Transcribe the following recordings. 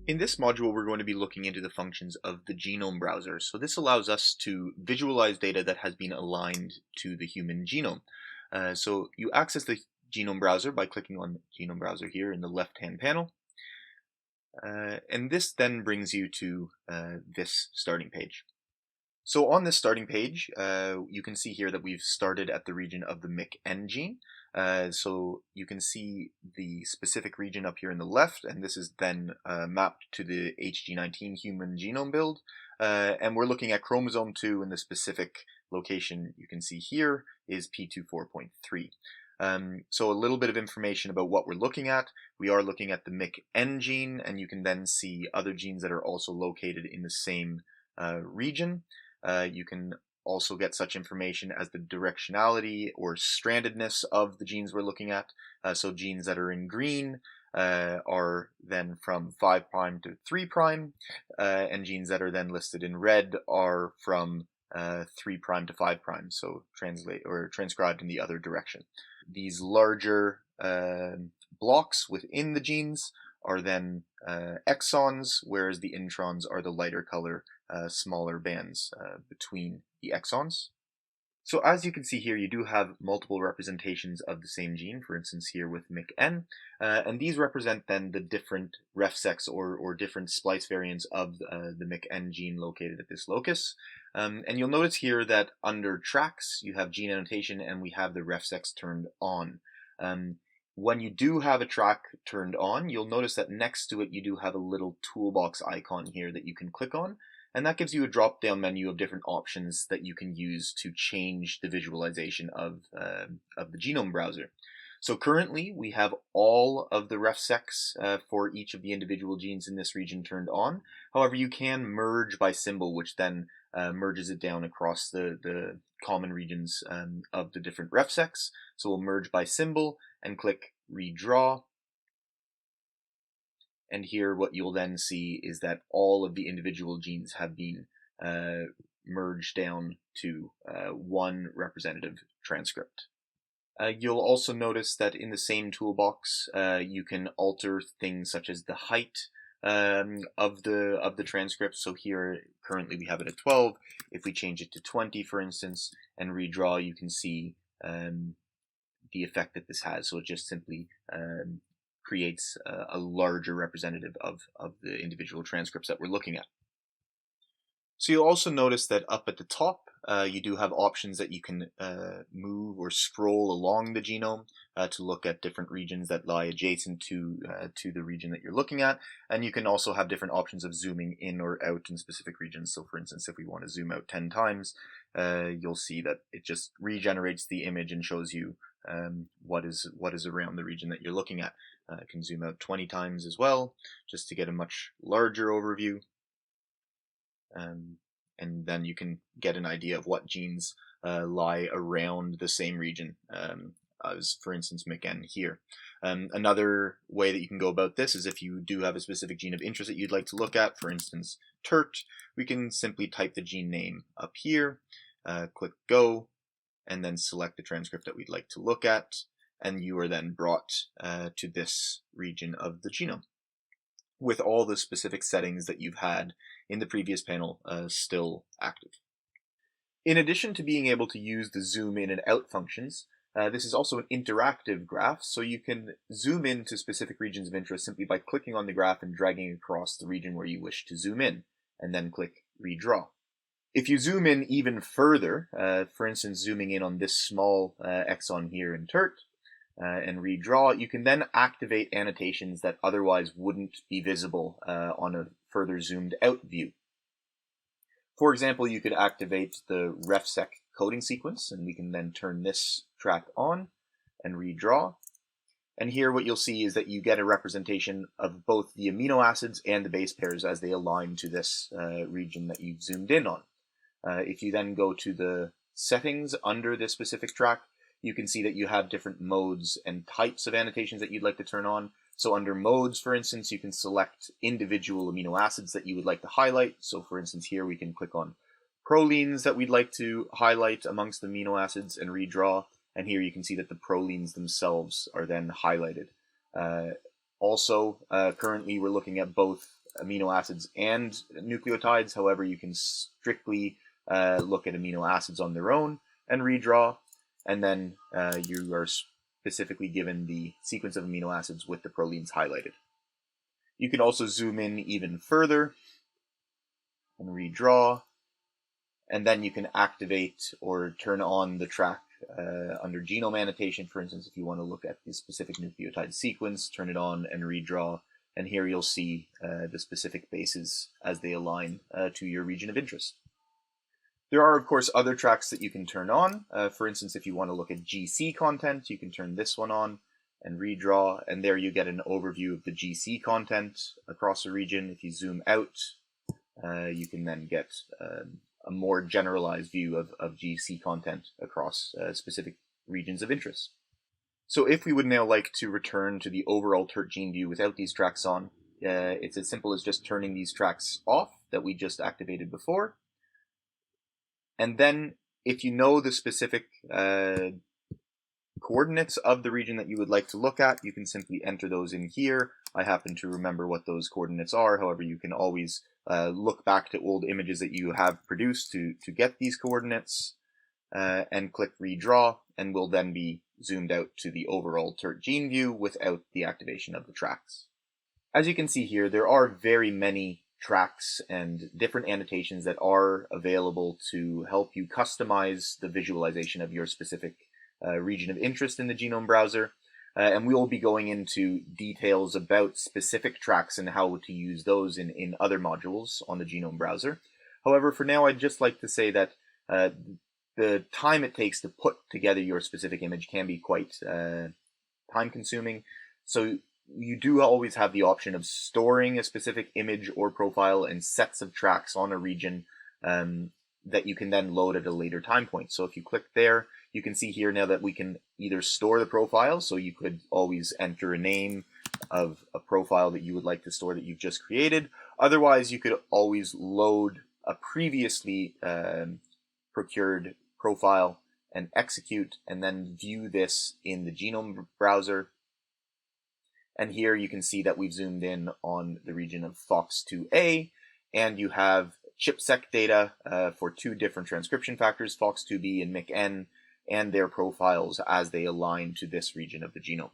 In this module, we're going to be looking into the functions of the genome browser. So this allows us to visualize data that has been aligned to the human genome. So you access the genome browser by clicking on genome browser here in the left-hand panel. And this then brings you to this starting page. So on this starting page, you can see here that we've started at the region of the MYC-N gene. So you can see the specific region up here in the left, and this is then mapped to the HG19 human genome build. And we're looking at chromosome 2, and the specific location you can see here is P24.3. So a little bit of information about what we're looking at. We are looking at the MYC-N gene, and you can then see other genes that are also located in the same region. You can also get such information as the directionality or strandedness of the genes we're looking at. So genes that are in green are then from 5' to 3', and genes that are then listed in red are from 3' to 5', so transcribed in the other direction. These larger blocks within the genes are then exons, whereas the introns are the lighter color, smaller bands between the exons. So as you can see here, you do have multiple representations of the same gene, for instance here with MYC-N, and these represent then the different refsex or different splice variants of the MYC-N gene located at this locus. And you'll notice here that under tracks, you have gene annotation and we have the refsex turned on. When you do have a track turned on, you'll notice that next to it you do have a little toolbox icon here that you can click on, and that gives you a drop-down menu of different options that you can use to change the visualization of the genome browser. So currently we have all of the refsex for each of the individual genes in this region turned on. However, you can merge by symbol, which then merges it down across the common regions of the different refsex. So we'll merge by symbol and click redraw. And here what you'll then see is that all of the individual genes have been merged down to one representative transcript. You'll also notice that in the same toolbox you can alter things such as the height of the transcript. So here currently we have it at 12. If we change it to 20, for instance, and redraw, you can see the effect that this has. So it just simply creates a larger representative of the individual transcripts that we're looking at. So you'll also notice that up at the top, you do have options that you can move or scroll along the genome to look at different regions that lie adjacent to the region that you're looking at. And you can also have different options of zooming in or out in specific regions. So for instance, if we want to zoom out 10 times, you'll see that it just regenerates the image and shows you what is around the region that you're looking at. I can zoom out 20 times as well, just to get a much larger overview. And then you can get an idea of what genes lie around the same region, as for instance MYC-N here. Another way that you can go about this is if you do have a specific gene of interest that you'd like to look at, for instance TERT, we can simply type the gene name up here, click go, and then select the transcript that we'd like to look at, and you are then brought to this region of the genome with all the specific settings that you've had in the previous panel still active. In addition to being able to use the zoom in and out functions, this is also an interactive graph, so you can zoom in to specific regions of interest simply by clicking on the graph and dragging across the region where you wish to zoom in, and then click redraw. If you zoom in even further, for instance zooming in on this small exon here in TERT, and redraw, you can then activate annotations that otherwise wouldn't be visible on a further zoomed out view. For example, you could activate the refsec coding sequence, and we can then turn this track on and redraw. And here what you'll see is that you get a representation of both the amino acids and the base pairs as they align to this region that you've zoomed in on. If you then go to the settings under this specific track, you can see that you have different modes and types of annotations that you'd like to turn on. So under modes, for instance, you can select individual amino acids that you would like to highlight. So for instance, here we can click on prolines that we'd like to highlight amongst the amino acids and redraw. And here you can see that the prolines themselves are then highlighted. Also, currently we're looking at both amino acids and nucleotides. However, you can strictly look at amino acids on their own and redraw, and then you are specifically given the sequence of amino acids with the prolines highlighted. You can also zoom in even further and redraw, and then you can activate or turn on the track under genome annotation. For instance, if you want to look at the specific nucleotide sequence, turn it on and redraw, and here you'll see the specific bases as they align to your region of interest. There are, of course, other tracks that you can turn on. For instance, if you want to look at GC content, you can turn this one on and redraw, and there you get an overview of the GC content across a region. If you zoom out, you can then get a more generalized view of GC content across specific regions of interest. So if we would now like to return to the overall TERT gene view without these tracks on, it's as simple as just turning these tracks off that we just activated before. And then if you know the specific coordinates of the region that you would like to look at, you can simply enter those in here. I happen to remember what those coordinates are. However, you can always look back to old images that you have produced to get these coordinates and click redraw, and will then be zoomed out to the overall TERT gene view without the activation of the tracks. As you can see here, there are very many tracks and different annotations that are available to help you customize the visualization of your specific region of interest in the genome browser. And we will be going into details about specific tracks and how to use those in other modules on the genome browser. However, for now, I'd just like to say that the time it takes to put together your specific image can be quite time consuming. So you do always have the option of storing a specific image or profile in sets of tracks on a region that you can then load at a later time point. So if you click there, you can see here now that we can either store the profile, so you could always enter a name of a profile that you would like to store that you've just created. Otherwise, you could always load a previously procured profile and execute, and then view this in the genome browser. And here you can see that we've zoomed in on the region of FOX2A, and you have ChIP-seq data for two different transcription factors, FOX2B and MYC-N, and their profiles as they align to this region of the genome.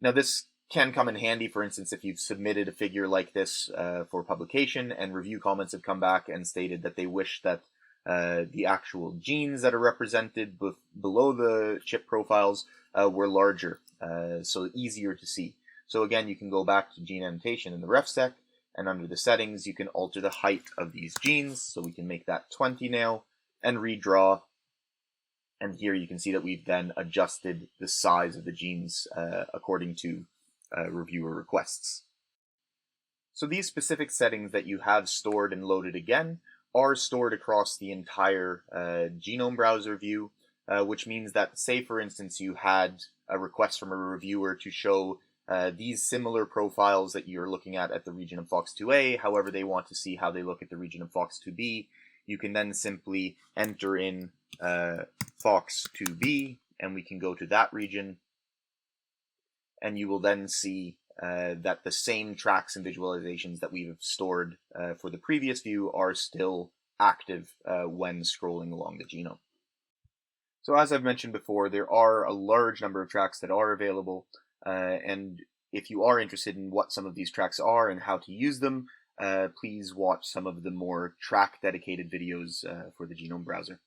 Now this can come in handy, for instance, if you've submitted a figure like this for publication and review comments have come back and stated that they wish that the actual genes that are represented below the ChIP profiles were larger, so easier to see. So again, you can go back to gene annotation in the RefSec, and under the settings, you can alter the height of these genes. So we can make that 20 now and redraw. And here you can see that we've then adjusted the size of the genes according to reviewer requests. So these specific settings that you have stored and loaded again are stored across the entire genome browser view, which means that, say for instance, you had a request from a reviewer to show these similar profiles that you're looking at the region of FOX2A, however they want to see how they look at the region of FOX2B, you can then simply enter in FOX2B, and we can go to that region, and you will then see that the same tracks and visualizations that we've stored for the previous view are still active when scrolling along the genome. So as I've mentioned before, there are a large number of tracks that are available, and if you are interested in what some of these tracks are and how to use them, please watch some of the more track-dedicated videos for the genome browser.